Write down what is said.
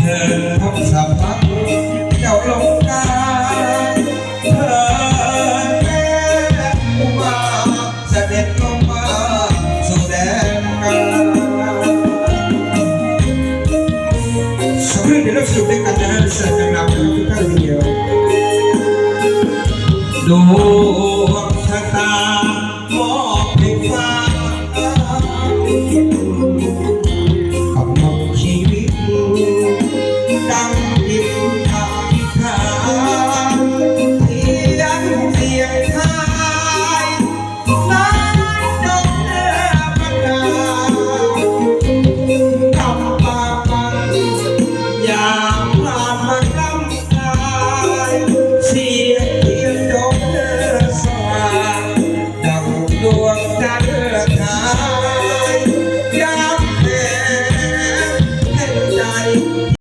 เชิญพบสัพพะเจ้าลงกาเธอแม่อุมาเสด็จลงมาสู่แดนกาสำเร็จในโลกสุดในการจะได้เสด็จกลับทุกท่านเดียวดวงชะตามอบให้ฟ้ากับมองชีวิตดังดิบทาพิธาเทียงเสียงทายน้ำดอกเนื้อประกาศกับปากมันอย่าผ่านมาลำคาญเสียงเทียนดอกเนื้อสว่างดังดวงจันทร์ขาย